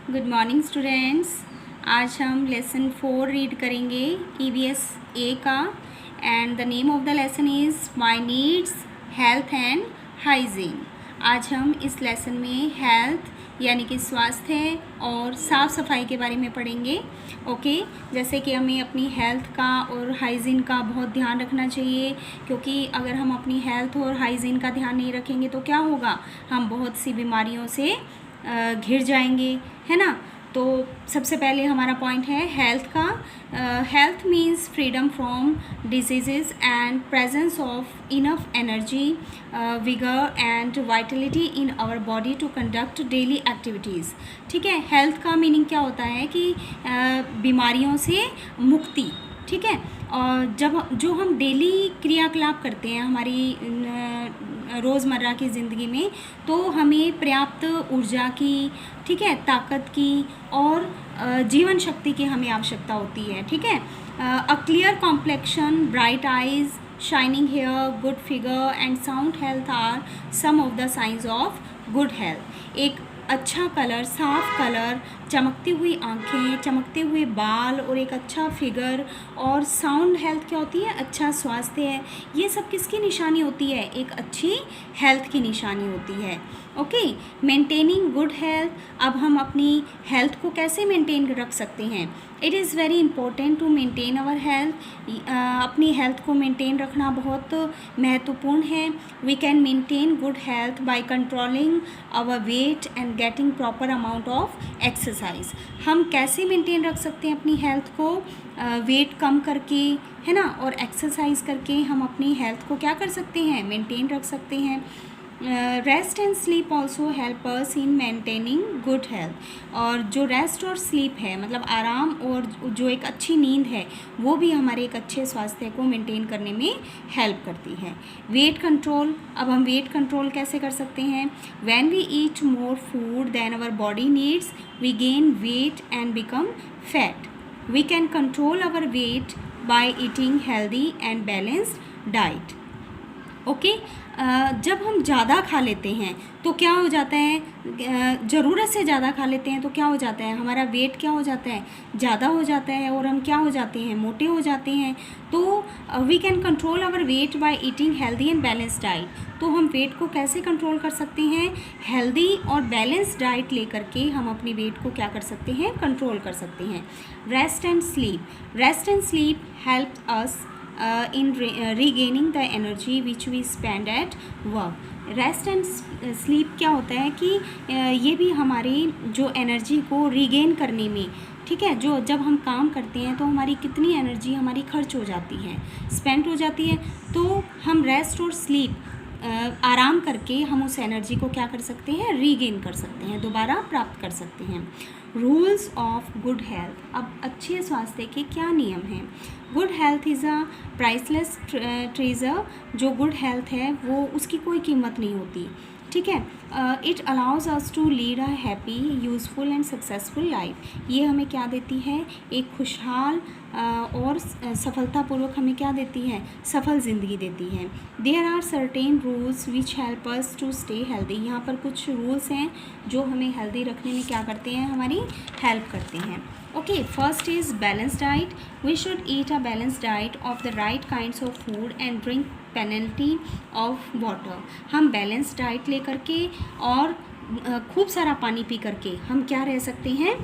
Good morning students. आज हम lesson 4 read करेंगे EVS A का। And the name of the lesson is my needs health and hygiene. आज हम इस लेसन में हेल्थ यानी कि स्वास्थ्य और साफ़ सफाई के बारे में पढ़ेंगे। ओके, जैसे कि हमें अपनी हेल्थ का और हाइजीन का बहुत ध्यान रखना चाहिए, क्योंकि अगर हम अपनी हेल्थ और हाइजीन का ध्यान नहीं रखेंगे तो क्या होगा, हम बहुत सी बीमारियों से घिर जाएंगे, है ना। तो सबसे पहले हमारा पॉइंट है हेल्थ का। Health means freedom from disease and presence of enough energy, vigour and vitality in our body to conduct daily activities. ठीक है, हेल्थ का मीनिंग क्या होता है कि बीमारियों से मुक्ति। ठीक है, और जो हम डेली क्रियाकलाप करते हैं हमारी रोज़मर्रा की ज़िंदगी में, तो हमें पर्याप्त ऊर्जा की, ठीक है, ताकत की और जीवन शक्ति की हमें आवश्यकता होती है। ठीक है, a clear complexion, bright eyes, shining hair, good figure and sound health are some of the signs of good health. एक अच्छा कलर, साफ कलर, चमकती हुई आँखें, चमकते हुए बाल और एक अच्छा फिगर और साउंड हेल्थ क्या होती है, अच्छा स्वास्थ्य है। ये सब किसकी निशानी होती है, एक अच्छी हेल्थ की निशानी होती है। Okay, maintaining good health. अब हम अपनी हेल्थ को कैसे मेंटेन रख सकते हैं। It is very important to maintain our health. अपनी हेल्थ को मेंटेन रखना बहुत महत्वपूर्ण है। We can maintain good health by controlling our weight and getting proper amount of exercise. हम कैसे मेंटेन रख सकते हैं अपनी हेल्थ को, वेट कम करके, है ना, और एक्सरसाइज करके हम अपनी हेल्थ को क्या कर सकते हैं, मेंटेन रख सकते हैं। Rest and sleep also help us in maintaining good health. और जो रेस्ट और स्लीप है, मतलब आराम और जो एक अच्छी नींद है, वो भी हमारे एक अच्छे स्वास्थ्य को मेंटेन करने में हेल्प करती है। Weight control. अब हम वेट कंट्रोल कैसे कर सकते हैं। When we eat more food than our body needs, we gain weight and become fat. We can control our weight by eating healthy and balanced diet. Okay, जब हम ज़्यादा खा लेते हैं तो क्या हो जाता है, ज़रूरत से ज़्यादा खा लेते हैं तो क्या हो जाता है, हमारा वेट क्या हो जाता है, ज़्यादा हो जाता है और हम क्या हो जाते हैं, मोटे हो जाते हैं। तो we can control our weight by eating healthy and balanced diet. तो हम वेट को कैसे कंट्रोल कर सकते हैं, हेल्दी और बैलेंस्ड डाइट लेकर के हम अपनी वेट को क्या कर सकते हैं, कंट्रोल कर सकते हैं। Rest and sleep. Rest and sleep help us in regaining the energy which we spend at work। Rest and sleep क्या होता है कि ये भी हमारी जो एनर्जी को रीगेन करने में, ठीक है, जो जब हम काम करते हैं तो हमारी कितनी एनर्जी हमारी खर्च हो जाती है, स्पेंड हो जाती है, तो हम रेस्ट और स्लीप आराम करके हम उस एनर्जी को क्या कर सकते हैं, रीगेन कर सकते हैं, दोबारा प्राप्त कर सकते हैं। Rules of good health. अब अच्छे स्वास्थ्य के क्या नियम हैं। Good health is a priceless treasure. जो गुड हेल्थ है वो उसकी कोई कीमत नहीं होती। ठीक है, it allows us to lead a happy, useful and successful life. ये हमें क्या देती है, एक खुशहाल और सफलतापूर्वक हमें क्या देती है, सफल ज़िंदगी देती है। There are certain rules which help us to stay healthy. यहाँ पर कुछ रूल्स हैं जो हमें हेल्दी रखने में क्या करते हैं, हमारी हेल्प करते हैं। Okay, first is balance diet. We should eat a balance diet of the right kinds of food and drink plenty of water. हम बैलेंस डाइट ले करके और खूब सारा पानी पी करके हम क्या रह सकते हैं,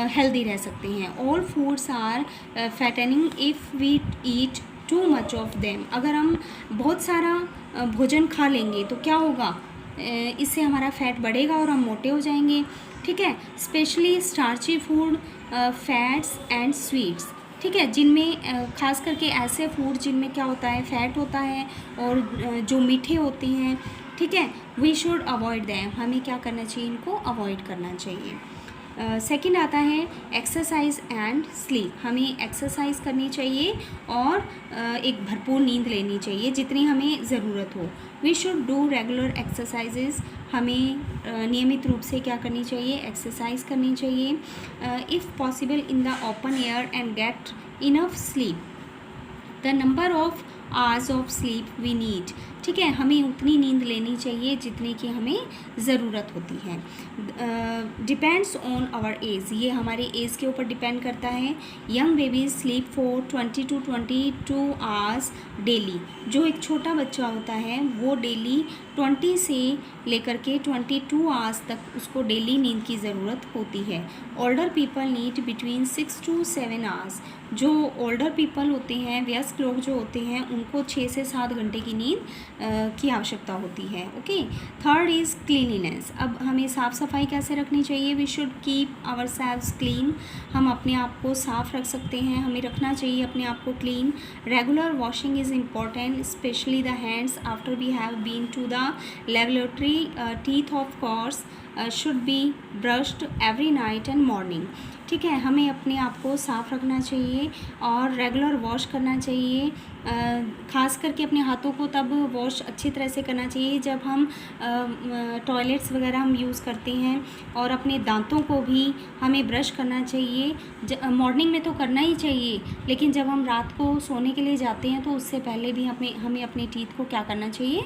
हेल्दी रह सकते हैं। All foods are fattening if we eat too much of them. अगर हम बहुत सारा भोजन खा लेंगे तो क्या होगा, इससे हमारा फैट बढ़ेगा और हम मोटे हो जाएंगे। ठीक है, specially starchy food, fats and sweets. ठीक है, जिनमें खास करके ऐसे फूड जिनमें क्या होता है, फैट होता है और जो मीठे होते हैं, ठीक है, वी शुड अवॉइड दैम। हमें क्या करना चाहिए, इनको अवॉइड करना चाहिए। सेकंड आता है एक्सरसाइज एंड स्लीप। हमें एक्सरसाइज करनी चाहिए और एक भरपूर नींद लेनी चाहिए जितनी हमें ज़रूरत हो। We should do regular exercises. हमें नियमित रूप से क्या करनी चाहिए, एक्सरसाइज करनी चाहिए। If possible in the open air and get enough sleep. The number of hours of sleep we need. ठीक है, हमें उतनी नींद लेनी चाहिए जितनी की हमें ज़रूरत होती है। डिपेंड्स ऑन आवर एज, ये हमारे एज के ऊपर डिपेंड करता है। Young babies sleep for 20 to 22 hours daily. जो एक छोटा बच्चा होता है वो डेली 20 से लेकर के 22 आवर्स तक उसको डेली नींद की ज़रूरत होती है। Older people need between 6 to 7 hours. जो ओल्डर पीपल होते हैं, वयस्क लोग जो होते हैं, उनको 6 से 7 घंटे की नींद की आवश्यकता होती है। Okay, third is cleanliness. अब हमें साफ़ सफाई कैसे रखनी चाहिए? We should keep ourselves clean. हम अपने आप को साफ़ रख सकते हैं, हमें रखना चाहिए अपने आप को clean. Regular washing is important, especially the hands after we have been to the laboratory. Teeth of course should be brushed every night and morning. ठीक है, हमें अपने आप को साफ़ रखना चाहिए और रेगुलर वॉश करना चाहिए। ख़ास करके अपने हाथों को तब वॉश अच्छी तरह से करना चाहिए जब हम टॉयलेट्स वगैरह हम यूज़ करते हैं। और अपने दांतों को भी हमें ब्रश करना चाहिए। मॉर्निंग में तो करना ही चाहिए, लेकिन जब हम रात को सोने के लिए जाते हैं तो उससे पहले भी हमें अपने टीथ को क्या करना चाहिए?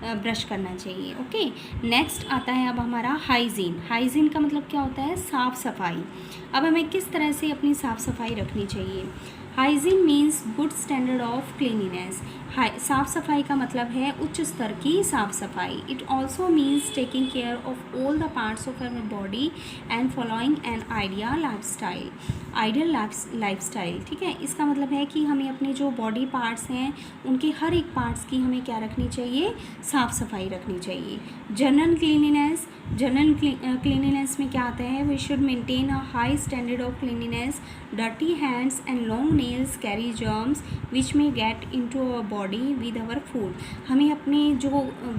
ब्रश करना चाहिए। ओके, नेक्स्ट आता है अब हमारा हाइजीन। हाइजीन का मतलब क्या होता है? साफ़ सफाई। अब हमें किस तरह से अपनी साफ़ सफाई रखनी चाहिए? Hygiene means good standard of cleanliness. साफ़ सफाई का मतलब है उच्च स्तर की साफ़ सफाई। It also means taking care of all the parts of our body and following an ideal lifestyle. ठीक है, इसका मतलब है कि हमें अपने जो बॉडी पार्ट्स हैं उनके हर एक पार्ट्स की हमें क्या रखनी चाहिए? साफ़ सफाई रखनी चाहिए। जनरल क्लीनिनेस में क्या आता है? We should maintain a high standard of cleanliness. Dirty hands and long nails carry germs which may get into our body with our food. हमें अपने जो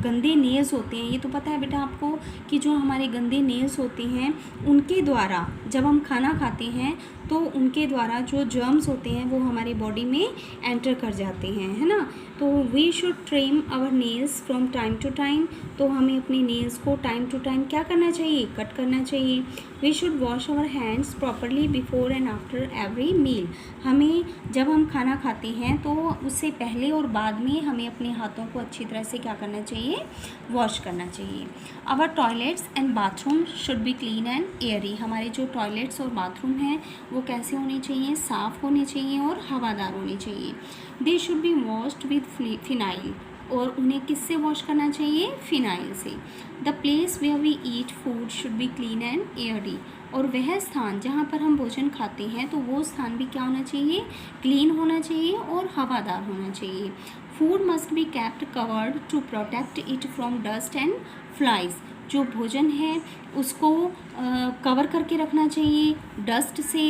गंदे नेल्स होते हैं, ये तो पता है बेटा आपको कि जो हमारे गंदे नेल्स होते हैं उनके द्वारा जब हम खाना खाते हैं तो उनके द्वारा जो जर्म्स होते हैं वो हमारी बॉडी में एंटर कर जाते हैं, है ना। तो we should trim our nails from time to time. तो हमें अपने नेल्स को टाइम टू टाइम क्या करना चाहिए? कट करना चाहिए। We should wash our hands properly before and after every meal. हमें जब हम खाना खाते हैं तो उससे पहले और बाद में हमें अपने हाथों को अच्छी तरह से क्या करना चाहिए? वॉश करना चाहिए। Our toilets and bathroom should be clean and airy. हमारे जो टॉयलेट्स और बाथरूम हैं वो कैसे होने चाहिए? साफ़ होने चाहिए और हवादार होने चाहिए। They should be washed with phenyl. और उन्हें किससे वॉश करना चाहिए? फिनाइल से। The place where we eat food should be clean and airy. और वह स्थान जहाँ पर हम भोजन खाते हैं तो वो स्थान भी क्या होना चाहिए? क्लीन होना चाहिए और हवादार होना चाहिए। Food must be kept covered to protect it from dust and flies. जो भोजन है उसको कवर करके रखना चाहिए डस्ट से,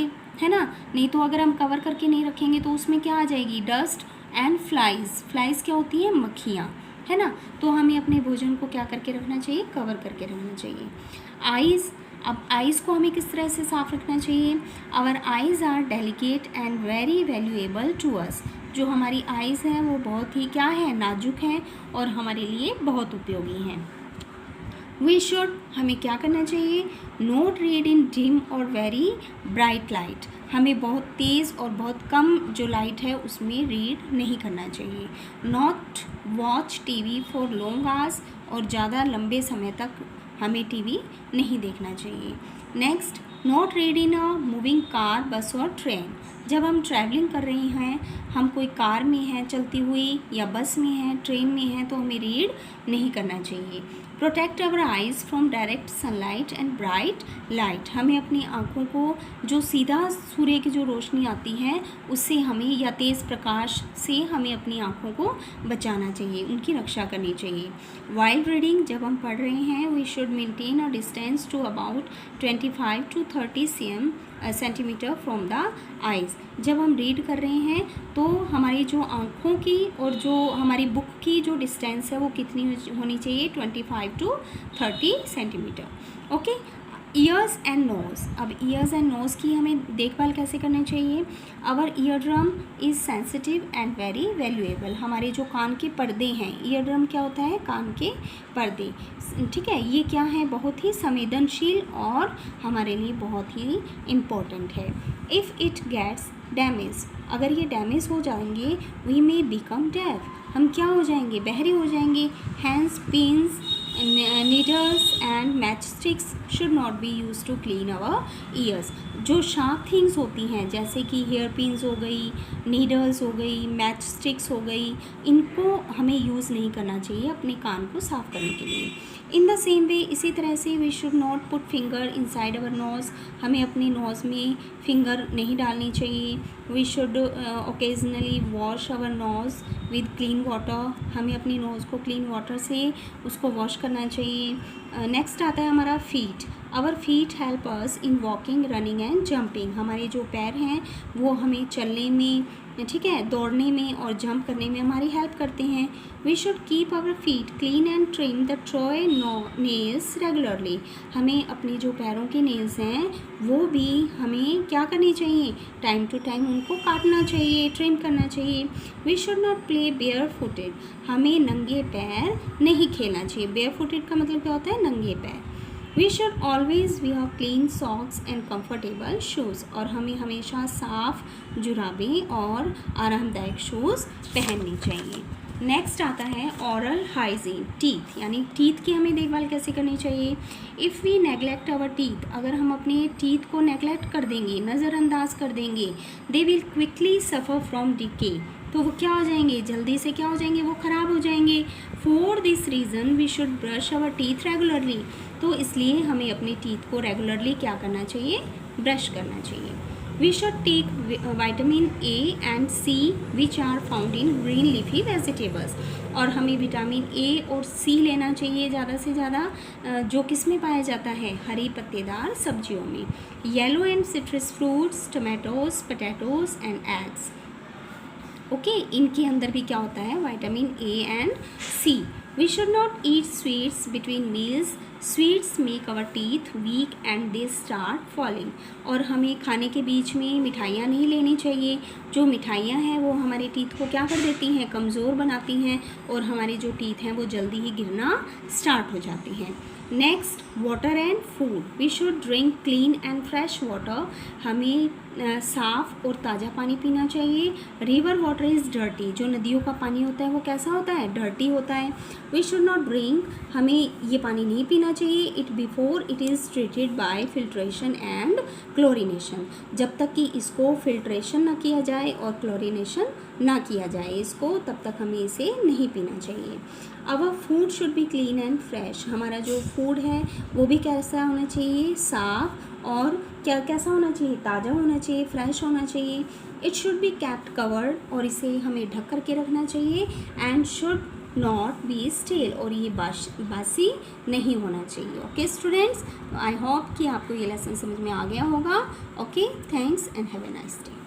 है ना। नहीं तो अगर हम कवर करके नहीं रखेंगे तो उसमें क्या आ जाएगी? डस्ट एंड फ्लाइज क्या होती है? मक्खियाँ, है ना। तो हमें अपने भोजन को क्या करके रखना चाहिए? कवर करके रखना चाहिए। आइज़, अब आइज़ को हमें किस तरह से साफ़ रखना चाहिए? Our eyes are delicate and very valuable to us. जो हमारी आइज़ हैं वो बहुत ही क्या है? नाजुक हैं और हमारे लिए बहुत उपयोगी हैं। वी शुड, हमें क्या करना चाहिए? नोट रीड इन डिम और वेरी ब्राइट लाइट। हमें बहुत तेज़ और बहुत कम जो लाइट है उसमें रीड नहीं करना चाहिए। Not watch TV for long hours. और ज़्यादा लंबे समय तक हमें टीवी नहीं देखना चाहिए। Next, not read in a moving car, बस और ट्रेन। जब हम ट्रैवलिंग कर रहे हैं, हम कोई कार में हैं चलती हुई या बस में हैं, ट्रेन में हैं, तो हमें रीड नहीं करना चाहिए। Protect our eyes from direct sunlight and bright light. हमें अपनी आँखों को जो सीधा सूर्य की जो रोशनी आती है उससे हमें, या तेज़ प्रकाश से हमें अपनी आँखों को बचाना चाहिए, उनकी रक्षा करनी चाहिए। वाइल रीडिंग, जब हम पढ़ रहे हैं, we should maintain a distance to about 25 to 30 centimetre from the eyes. जब हम रीड कर रहे हैं तो हमारी जो आँखों की और जो हमारी बुक की जो डिस्टेंस है वो कितनी होनी चाहिए? 25 to 30 centimetre. Okay, ears and nose. अब ईयर्स एंड नोज़ की हमें देखभाल कैसे करनी चाहिए? Our ear drum is sensitive and very valuable. हमारे जो कान के पर्दे हैं, ईयर ड्रम क्या होता है? कान के पर्दे, ठीक है। ये क्या है? बहुत ही संवेदनशील और हमारे लिए बहुत ही इम्पोर्टेंट है। इफ़ इट गेट्स डैमेज, अगर ये डैमेज हो जाएंगे, वी मे बिकम डेफ, हम क्या हो जाएंगे, बहरे हो जाएंगे। हैंस pins, needles and match sticks should not be use to clean our ears. जो शार्प थिंग्स होती हैं जैसे कि हेयर पिन्स हो गई, नीडल्स हो गई, मैच स्टिक्स हो गई, इनको हमें यूज़ नहीं करना चाहिए अपने कान को साफ़ करने के लिए। इन द सेम वे, इसी तरह से we should not put finger inside our nose, हमें अपने नोज़ में फिंगर नहीं डालनी चाहिए। We should occasionally wash our nose with clean water, हमें अपनी नोज़ को क्लीन वाटर से उसको वॉश करना चाहिए। नेक्स्ट आता है हमारा feet. Our feet help us in walking, running and jumping. हमारे जो पैर हैं वो हमें चलने में, ठीक है, दौड़ने में और जंप करने में हमारी हेल्प करते हैं। We should keep our feet clean and trim the toe nails regularly. हमें अपने जो पैरों के नेल्स हैं वो भी हमें क्या करनी चाहिए, टाइम टू टाइम उनको काटना चाहिए, ट्रिम करना चाहिए। We should not play bare footed, हमें नंगे पैर नहीं खेलना चाहिए। बेयर फुटेड का मतलब क्या होता है, नंगे पैर। We should always wear clean socks and comfortable shoes, और हमें हमेशा साफ़ जुराबें और आरामदायक शूज़ पहननी चाहिए। नेक्स्ट आता है ओरल हाइजीन, टीथ, यानी टीथ की हमें देखभाल कैसे करनी चाहिए। If we neglect our teeth, अगर हम अपने टीथ को नेगलेक्ट कर देंगे, नज़रअंदाज कर देंगे, they will quickly suffer from decay, तो वो क्या हो जाएंगे, जल्दी से क्या हो जाएंगे, वो ख़राब हो जाएंगे। For this reason we should brush our teeth regularly, तो इसलिए हमें अपने टीथ को रेगुलरली क्या करना चाहिए, ब्रश करना चाहिए। We should take vitamin A and C which are found in green leafy vegetables, और हमें विटामिन ए और सी लेना चाहिए ज़्यादा से ज़्यादा, जो किस में पाया जाता है, हरी पत्तेदार सब्जियों में। Yellow and citrus fruits, tomatoes, potatoes and eggs, okay, इनके अंदर भी क्या होता है, vitamin A and C. We should not eat sweets between meals, sweets make our teeth weak and they start falling, और हमें खाने के बीच में मिठाइयाँ नहीं लेनी चाहिए। जो मिठाइयाँ हैं वो हमारे टीथ को क्या कर देती हैं, कमज़ोर बनाती हैं, और हमारे जो टीथ हैं वो जल्दी ही गिरना स्टार्ट हो जाती हैं। Next, water and food. We should drink clean and fresh water, हमें साफ़ और ताज़ा पानी पीना चाहिए। रिवर वाटर इज़ डर्टी, जो नदियों का पानी होता है वो कैसा होता है, डर्टी होता है। वी शुड नॉट ड्रिंक, हमें ये पानी नहीं पीना चाहिए, it before it is treated by filtration and chlorination, जब तक कि इसको फिल्ट्रेशन ना किया जाए और क्लोरिनेशन ना किया जाए इसको, तब तक हमें इसे नहीं पीना चाहिए। Our food should be clean and fresh, हमारा जो फूड है वो भी कैसा होना चाहिए, साफ़ और कैसा होना चाहिए, ताज़ा होना चाहिए, फ्रेश होना चाहिए। It should be kept covered, और इसे हमें ढक करके रखना चाहिए। And should not be stale, और ये बासी नहीं होना चाहिए। ओके स्टूडेंट्स, आई होप कि आपको ये लेसन समझ में आ गया होगा। Okay, thanks and have a nice day.